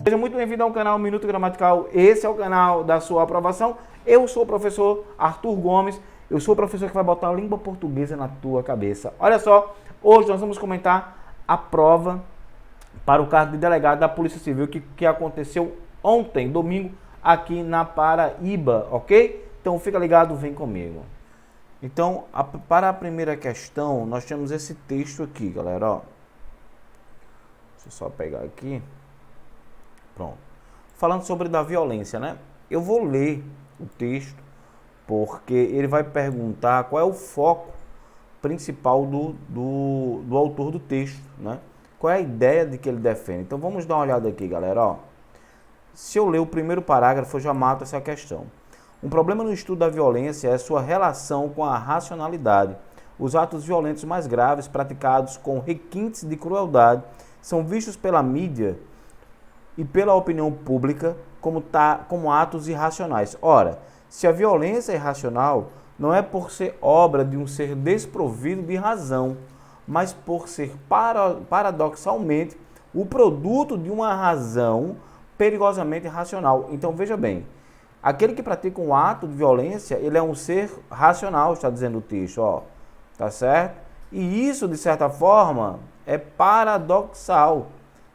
Seja muito bem-vindo ao canal Minuto Gramatical. Esse é o canal da sua aprovação. Eu sou o professor Arthur Gomes. Eu sou o professor que vai botar a língua portuguesa na tua cabeça. Olha só, hoje nós vamos comentar a prova para o cargo de delegado da Polícia Civil que aconteceu ontem, domingo, aqui na Paraíba, ok? Então fica ligado, vem comigo. Então, para a primeira questão, nós temos esse texto aqui, galera, ó. Deixa eu só pegar aqui. Pronto. Falando sobre da violência, né? Eu vou ler o texto, porque ele vai perguntar qual é o foco principal do autor do texto, né? Qual é a ideia de que ele defende. Então, vamos dar uma olhada aqui, galera, ó. Se eu ler o primeiro parágrafo, eu já mato essa questão. Um problema no estudo da violência é sua relação com a racionalidade. Os atos violentos mais graves, praticados com requintes de crueldade, são vistos pela mídia e pela opinião pública como atos irracionais. Ora, se a violência é irracional, não é por ser obra de um ser desprovido de razão, mas por ser paradoxalmente o produto de uma razão perigosamente irracional. Então veja bem, aquele que pratica um ato de violência, ele é um ser racional, está dizendo o texto, ó, tá certo? E isso, de certa forma, é paradoxal,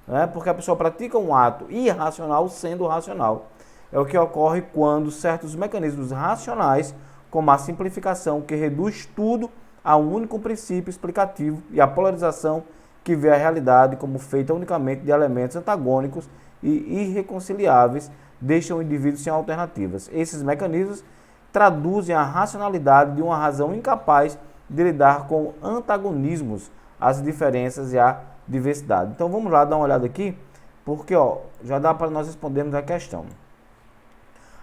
né? Porque a pessoa pratica um ato irracional sendo racional. É o que ocorre quando certos mecanismos racionais, como a simplificação, que reduz tudo a um único princípio explicativo, e a polarização, que vê a realidade como feita unicamente de elementos antagônicos e irreconciliáveis, deixam o indivíduo sem alternativas. Esses mecanismos traduzem a racionalidade de uma razão incapaz de lidar com antagonismos, as diferenças e a diversidade. Então vamos lá dar uma olhada aqui, porque ó, já dá para nós respondermos a questão.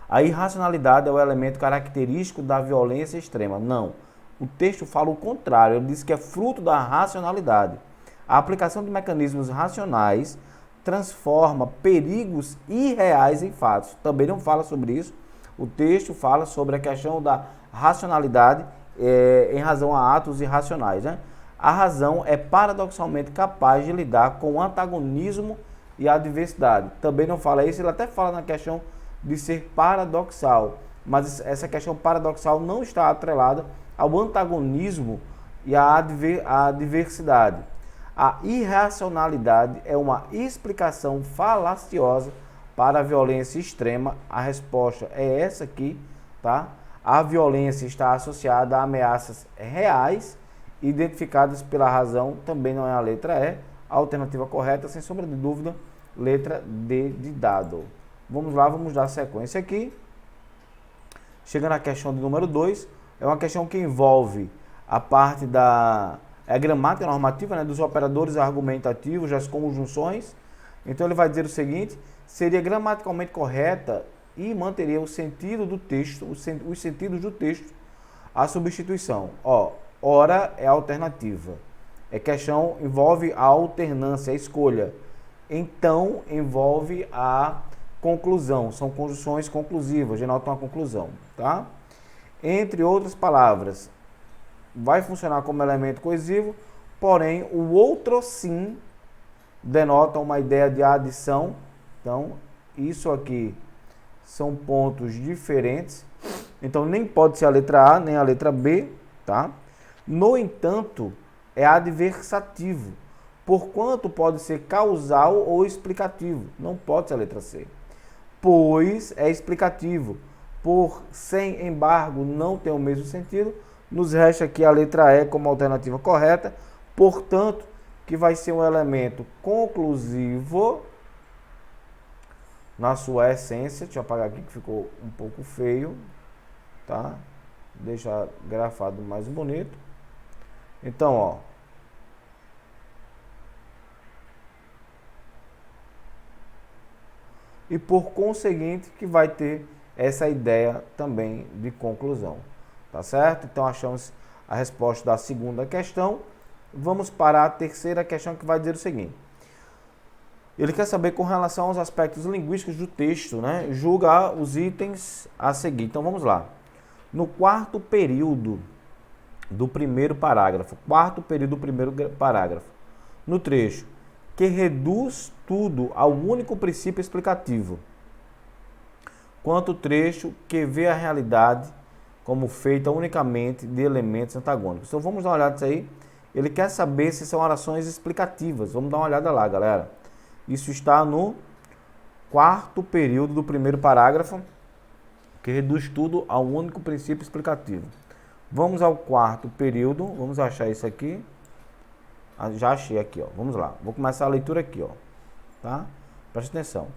A irracionalidade é o elemento característico da violência extrema. Não, o texto fala o contrário, ele diz que é fruto da racionalidade. A aplicação de mecanismos racionais transforma perigos irreais em fatos. Também não fala sobre isso. O texto fala sobre a questão da racionalidade em razão a atos irracionais, né? A razão é paradoxalmente capaz de lidar com o antagonismo e a adversidade. Também não fala isso, ele até fala na questão de ser paradoxal, mas essa questão paradoxal não está atrelada ao antagonismo e à adversidade. A irracionalidade é uma explicação falaciosa para a violência extrema. A resposta é essa aqui, tá? A violência está associada a ameaças reais, identificadas pela razão, também não é a letra E. A alternativa correta, sem sombra de dúvida, letra D de dado. Vamos lá, vamos dar sequência aqui. Chegando à questão de número 2, é uma questão que envolve a parte da gramática normativa, né, dos operadores argumentativos, das conjunções. Então ele vai dizer o seguinte: seria gramaticalmente correta e manteria o sentido do texto, os sentidos do texto, a substituição. Ó, ora é alternativa. É questão, envolve a alternância, a escolha. Então envolve a conclusão. São conjunções conclusivas, denotam a conclusão, tá? Entre outras palavras, vai funcionar como elemento coesivo, porém o outro sim denota uma ideia de adição. Então, isso aqui são pontos diferentes. Então, nem pode ser a letra A, nem a letra B, tá? No entanto, é adversativo, porquanto pode ser causal ou explicativo. Não pode ser a letra C. Pois é explicativo, por sem embargo não tem o mesmo sentido. Nos resta aqui a letra E como alternativa correta, portanto, que vai ser um elemento conclusivo na sua essência. Deixa eu apagar aqui que ficou um pouco feio, tá? Deixa grafado mais bonito. Então, ó, e por conseguinte que vai ter essa ideia também de conclusão, tá certo? Então achamos a resposta da segunda questão. Vamos para a terceira questão, que vai dizer o seguinte: ele quer saber com relação aos aspectos linguísticos do texto, né? Julga os itens a seguir. Então vamos lá. No quarto período do primeiro parágrafo, quarto período do primeiro parágrafo, no trecho que reduz tudo ao único princípio explicativo, quanto o trecho que vê a realidade como feita unicamente de elementos antagônicos. Então vamos dar uma olhada nisso aí. Ele quer saber se são orações explicativas. Vamos dar uma olhada lá, galera. Isso está no quarto período do primeiro parágrafo, que reduz tudo ao único princípio explicativo. Vamos ao quarto período, vamos achar isso aqui. Já achei aqui, ó. Vamos lá. Vou começar a leitura aqui, ó. Tá? Preste atenção.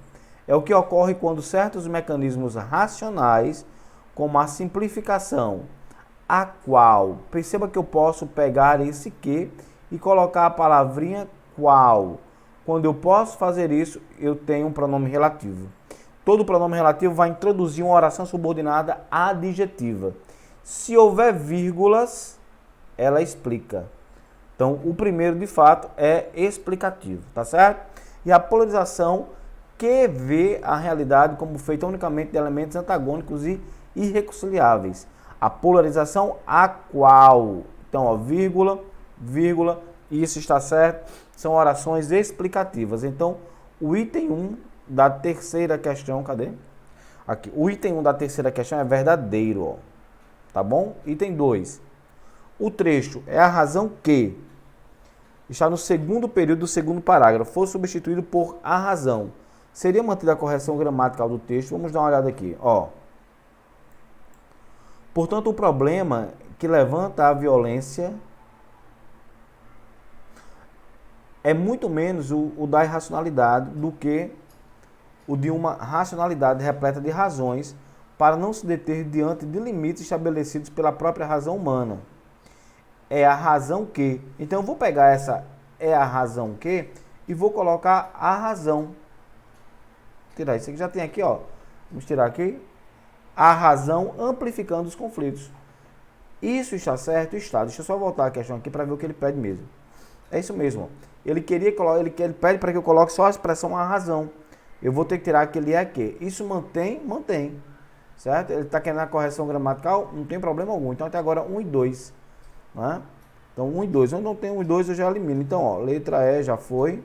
É o que ocorre quando certos mecanismos racionais, como a simplificação, a qual, perceba que eu posso pegar esse que e colocar a palavrinha qual. Quando eu posso fazer isso, eu tenho um pronome relativo. Todo pronome relativo vai introduzir uma oração subordinada adjetiva. Se houver vírgulas, ela explica. Então, o primeiro, de fato, é explicativo, tá certo? E a polarização que vê a realidade como feita unicamente de elementos antagônicos e irreconciliáveis. A polarização a qual, então, ó, vírgula, vírgula, isso está certo, são orações explicativas. Então, o item 1 da terceira questão, cadê? Aqui, o item 1 da terceira questão é verdadeiro, ó, tá bom? Item 2, o trecho é a razão que está no segundo período do segundo parágrafo, foi substituído por a razão. Seria mantida a correção gramatical do texto? Vamos dar uma olhada aqui, ó. Portanto, o problema que levanta a violência é muito menos o da irracionalidade do que o de uma racionalidade repleta de razões para não se deter diante de limites estabelecidos pela própria razão humana. É a razão que. Então, eu vou pegar essa é a razão que e vou colocar a razão. Tirar isso aqui, já tem aqui, ó. Vamos tirar aqui. A razão amplificando os conflitos. Isso está certo? Está. Deixa eu só voltar a questão aqui para ver o que ele pede mesmo. É isso mesmo. Ó. Ele pede para que eu coloque só a expressão a razão. Eu vou ter que tirar aquele é que. Isso mantém. Certo? Ele está querendo a correção gramatical, não tem problema algum. Então, até agora, 1 e 2. Né? Então, 1 e 2. Onde não tem 1 e 2, eu já elimino. Então, ó, letra E já foi.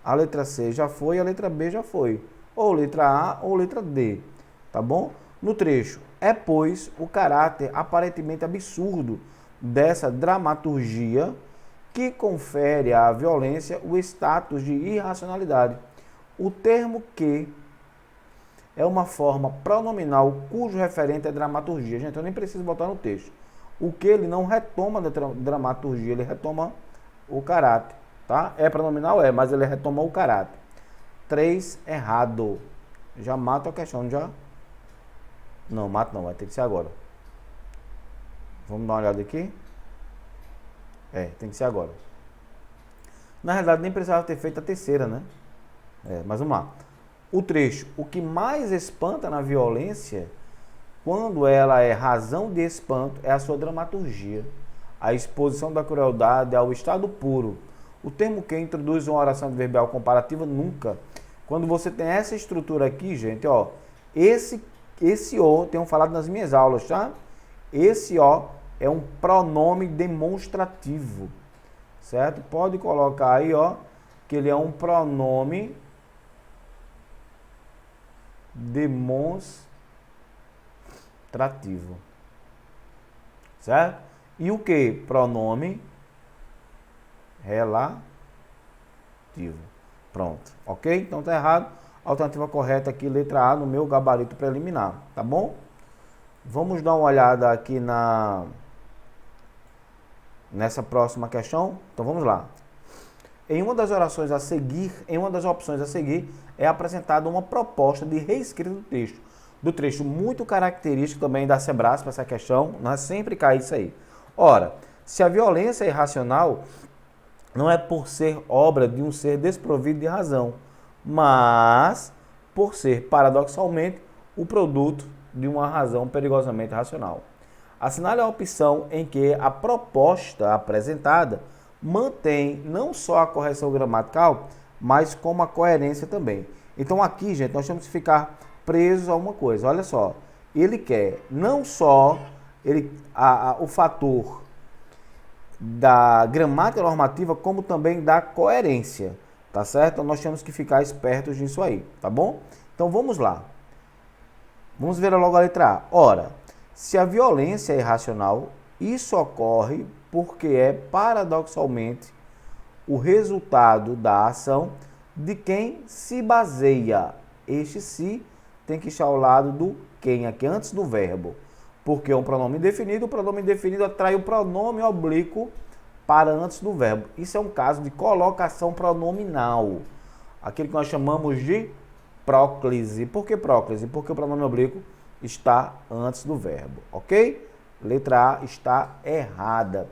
A letra C já foi. A letra B já foi. Ou letra A ou letra D. Tá bom? No trecho, é, pois, o caráter aparentemente absurdo dessa dramaturgia que confere à violência o status de irracionalidade. O termo que é uma forma pronominal cujo referente é dramaturgia. Gente, eu nem preciso botar no texto. O que ele não retoma da dramaturgia, ele retoma o caráter. Tá? É pronominal? É, mas ele retoma o caráter. 3, errado. Já mato a questão, já... Não, mato não, vai ter que ser agora. Vamos dar uma olhada aqui. É, tem que ser agora. Na realidade, nem precisava ter feito a terceira, né? É, mas vamos lá. O trecho. O que mais espanta na violência, quando ela é razão de espanto, é a sua dramaturgia. A exposição da crueldade ao estado puro. O termo que introduz uma oração adverbial comparativa, nunca. Quando você tem essa estrutura aqui, gente, ó, esse O, tenho falado nas minhas aulas, tá? Esse O é um pronome demonstrativo, certo? Pode colocar aí, ó, que ele é um pronome demonstrativo, certo? E o que? Pronome relativo. Pronto, ok? Então tá errado. Alternativa correta aqui, letra A, no meu gabarito preliminar, tá bom? Vamos dar uma olhada aqui nessa próxima questão. Então vamos lá. Em uma das orações a seguir, em uma das opções a seguir, é apresentada uma proposta de reescrita do trecho muito característico também da Sebrasp para essa questão, nós sempre cai isso aí. Ora, se a violência é irracional, não é por ser obra de um ser desprovido de razão, mas por ser, paradoxalmente, o produto de uma razão perigosamente racional. Assinale a opção em que a proposta apresentada mantém não só a correção gramatical, mas como a coerência também. Então aqui, gente, nós temos que ficar presos a uma coisa. Olha só, ele quer não só o fator da gramática normativa, como também da coerência, tá certo? Então, nós temos que ficar espertos nisso aí, tá bom? Então, vamos lá. Vamos ver logo a letra A. Ora, se a violência é irracional, isso ocorre porque é, paradoxalmente, o resultado da ação de quem se baseia. Este se tem que estar ao lado do quem, aqui antes do verbo. Porque é um pronome indefinido, o pronome indefinido atrai o pronome oblíquo para antes do verbo. Isso é um caso de colocação pronominal. Aquilo que nós chamamos de próclise. Por que próclise? Porque o pronome oblíquo está antes do verbo, ok? Letra A está errada.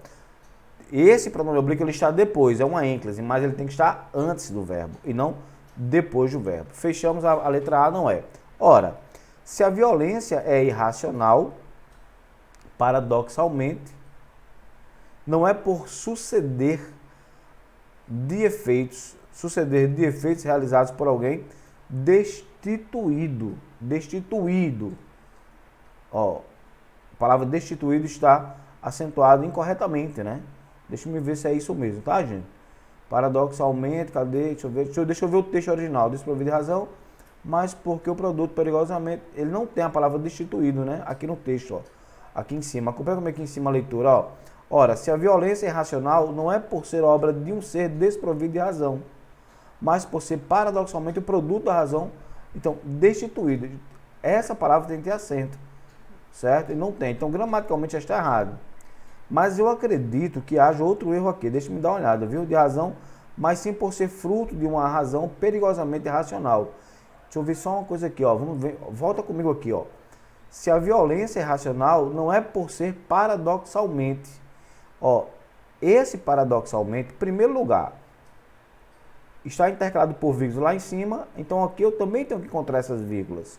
Esse pronome oblíquo ele está depois, é uma ênclise, mas ele tem que estar antes do verbo e não depois do verbo. Fechamos a letra A, não é. Ora, se a violência é irracional, paradoxalmente, não é por suceder de efeitos realizados por alguém destituído. Ó, a palavra destituído está acentuada incorretamente, né? Deixa eu ver se é isso mesmo, tá, gente? Paradoxalmente, cadê? Deixa eu ver o texto original. Desprovido de razão, mas porque o produto perigosamente, ele não tem a palavra destituído, né? Aqui no texto, ó. Aqui em cima. Acompanha como é aqui em cima a leitura, ó. Ora, se a violência é irracional, não é por ser obra de um ser desprovido de razão, mas por ser paradoxalmente o produto da razão, então, destituído. Essa palavra tem que ter acento, certo? E não tem. Então, gramaticalmente já está errado. Mas eu acredito que haja outro erro aqui. Deixa eu me dar uma olhada, viu? De razão, mas sim por ser fruto de uma razão perigosamente irracional. Deixa eu ver só uma coisa aqui, ó. Vamos ver. Volta comigo aqui, ó. Se a violência é irracional, não é por ser paradoxalmente. Ó, esse paradoxalmente, em primeiro lugar, está intercalado por vírgulas lá em cima, então aqui eu também tenho que encontrar essas vírgulas.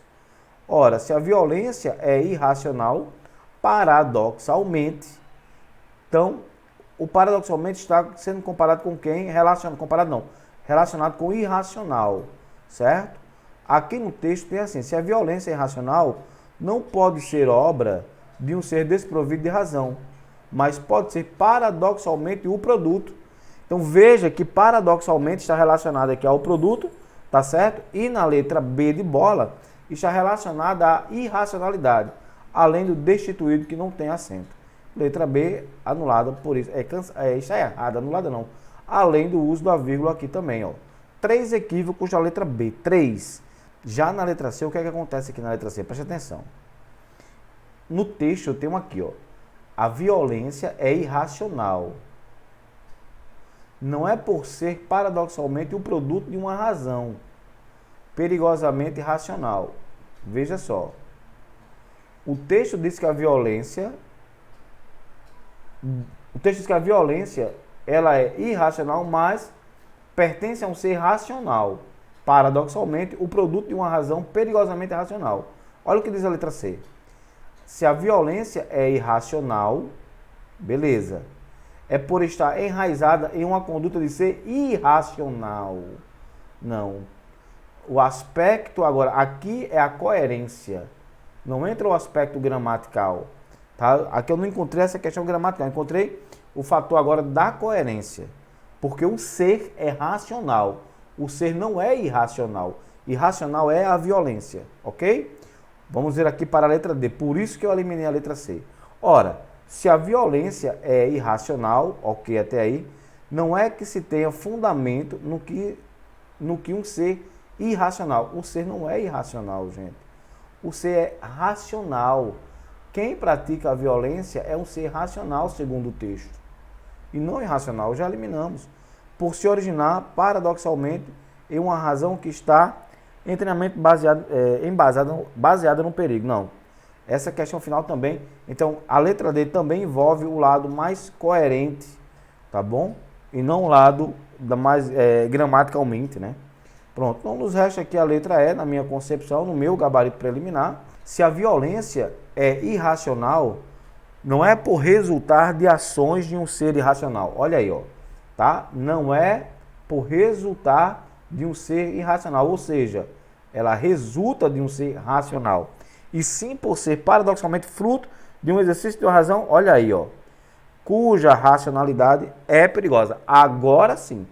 Ora, se a violência é irracional, paradoxalmente, então o paradoxalmente está sendo comparado com quem? Relacionado com irracional, certo? Aqui no texto tem assim, se a violência é irracional, não pode ser obra de um ser desprovido de razão, mas pode ser paradoxalmente o produto. Então veja que paradoxalmente está relacionado aqui ao produto, tá certo? E na letra B de bola está relacionada à irracionalidade, além do destituído que não tem acento. Letra B anulada por isso. Está errada, anulada não. Além do uso da vírgula aqui também, ó. 3 equívocos da letra B. 3. Já na letra C, o que é que acontece aqui na letra C? Preste atenção. No texto eu tenho aqui, ó. A violência é irracional. Não é por ser paradoxalmente o produto de uma razão perigosamente irracional. Veja só. O texto diz que a violência ela é irracional, mas pertence a um ser racional. Paradoxalmente, o produto de uma razão perigosamente irracional. Olha o que diz a letra C. Se a violência é irracional, beleza. É por estar enraizada em uma conduta de ser irracional. Não. O aspecto agora, aqui é a coerência. Não entra o aspecto gramatical. Tá? Aqui eu não encontrei essa questão gramatical. Eu encontrei o fator agora da coerência. Porque o ser é racional. O ser não é irracional. Irracional é a violência. Ok? Vamos ver aqui para a letra D. Por isso que eu eliminei a letra C. Ora, se a violência é irracional, ok até aí, não é que se tenha fundamento no que um ser irracional. O ser não é irracional, gente. O ser é racional. Quem pratica a violência é um ser racional, segundo o texto. E não irracional, já eliminamos. Por se originar, paradoxalmente, em uma razão que está inteiramente baseada no perigo. Não. Essa questão final também. Então, a letra D também envolve o lado mais coerente, tá bom? E não o lado mais gramaticalmente, né? Pronto. Então, nos resta aqui a letra E, na minha concepção, no meu gabarito preliminar. Se a violência é irracional, não é por resultar de ações de um ser irracional. Olha aí, ó. Tá? Não é por resultar de um ser irracional, ou seja, ela resulta de um ser racional. E sim por ser paradoxalmente fruto de um exercício de uma razão, olha aí, ó. cuja racionalidade é perigosa. Agora sim,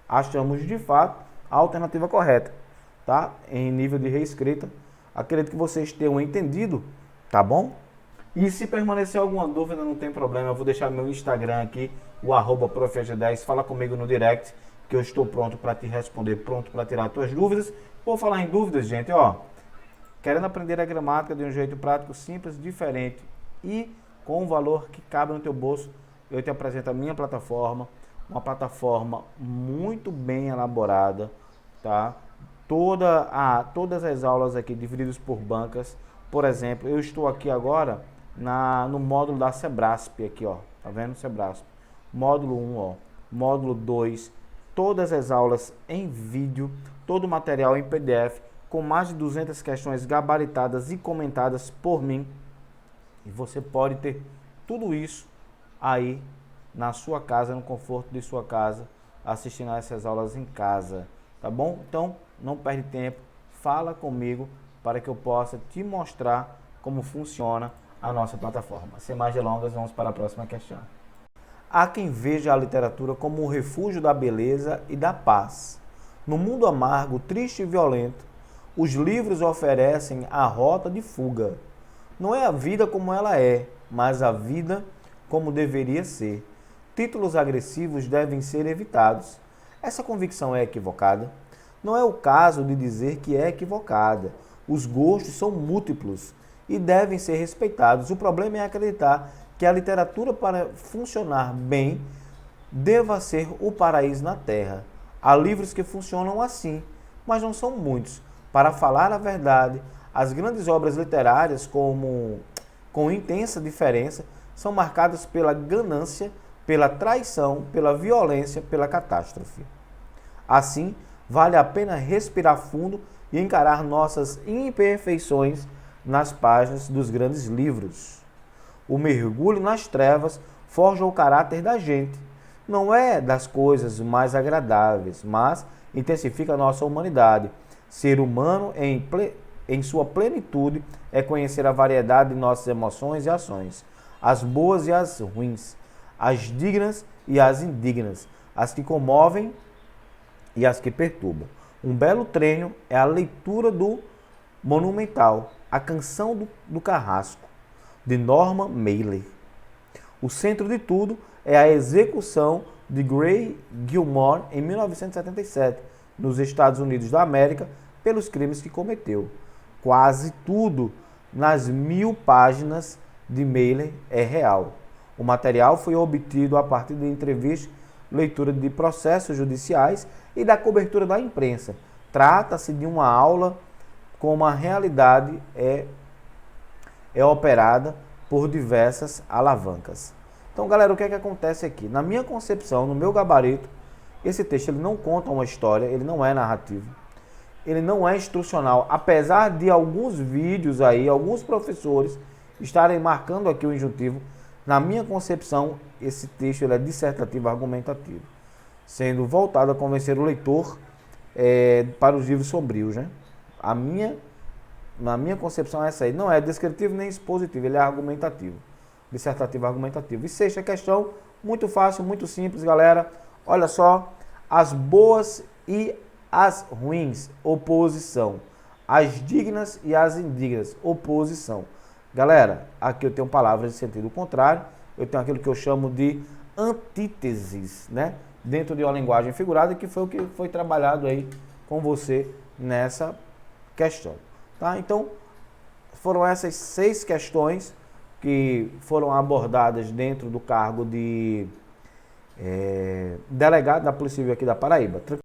achamos de fato a alternativa correta, tá? Em nível de reescrita, acredito que vocês tenham entendido, tá bom? E se permanecer alguma dúvida, não tem problema, eu vou deixar meu Instagram aqui, o @profeg10, fala comigo no direct, que eu estou pronto para te responder, pronto para tirar as tuas dúvidas. Vou falar em dúvidas, gente, ó, querendo aprender a gramática de um jeito prático, simples, diferente e com um valor que cabe no teu bolso, eu te apresento a minha plataforma, uma plataforma muito bem elaborada, tá? Todas as aulas aqui divididas por bancas. Por exemplo, eu estou aqui agora no módulo da Sebrasp aqui, ó. Tá vendo? Sebrasp. Módulo 1, ó. Módulo 2. Todas as aulas em vídeo, todo o material em PDF, com mais de 200 questões gabaritadas e comentadas por mim. E você pode ter tudo isso aí na sua casa, no conforto de sua casa, assistindo a essas aulas em casa, tá bom? Então, não perde tempo, fala comigo para que eu possa te mostrar como funciona a nossa plataforma. Sem mais delongas, vamos para a próxima questão. Há quem veja a literatura como um refúgio da beleza e da paz. No mundo amargo, triste e violento, os livros oferecem a rota de fuga. Não é a vida como ela é, mas a vida como deveria ser. Títulos agressivos devem ser evitados. Essa convicção é equivocada? Não é o caso de dizer que é equivocada. Os gostos são múltiplos e devem ser respeitados. O problema é acreditar que a literatura, para funcionar bem, deva ser o paraíso na Terra. Há livros que funcionam assim, mas não são muitos. Para falar a verdade, as grandes obras literárias, com intensa diferença, são marcadas pela ganância, pela traição, pela violência, pela catástrofe. Assim, vale a pena respirar fundo e encarar nossas imperfeições nas páginas dos grandes livros. O mergulho nas trevas forja o caráter da gente. Não é das coisas mais agradáveis, mas intensifica a nossa humanidade. Ser humano em sua plenitude é conhecer a variedade de nossas emoções e ações, as boas e as ruins, as dignas e as indignas, as que comovem e as que perturbam. Um belo treino é a leitura do Monumental, a Canção do Carrasco, de Norman Mailer. O centro de tudo é a execução de Gray Gilmore em 1977, nos Estados Unidos da América, pelos crimes que cometeu. Quase tudo nas 1000 páginas de Mailer é real. O material foi obtido a partir de entrevistas, leitura de processos judiciais e da cobertura da imprensa. Trata-se de uma aula como a realidade é operada por diversas alavancas. Então, galera, o que é que acontece aqui? Na minha concepção, no meu gabarito, esse texto ele não conta uma história, ele não é narrativo, ele não é instrucional, apesar de alguns vídeos aí, alguns professores estarem marcando aqui o injuntivo. Na minha concepção, esse texto ele é dissertativo argumentativo, sendo voltado a convencer o leitor para os livros sombrios, né? Na minha concepção é essa aí. Não é descritivo nem expositivo, ele é argumentativo. Dissertativo argumentativo. E sexta questão, muito fácil, muito simples, galera. Olha só, as boas e as ruins, oposição. As dignas e as indignas, oposição. Galera, aqui eu tenho palavras de sentido contrário, eu tenho aquilo que eu chamo de antíteses, né? Dentro de uma linguagem figurada, que foi o que foi trabalhado aí com você nessa questão. Tá? Então, foram essas 6 questões que foram abordadas dentro do cargo de delegado da Polícia Civil aqui da Paraíba. Tranquilo?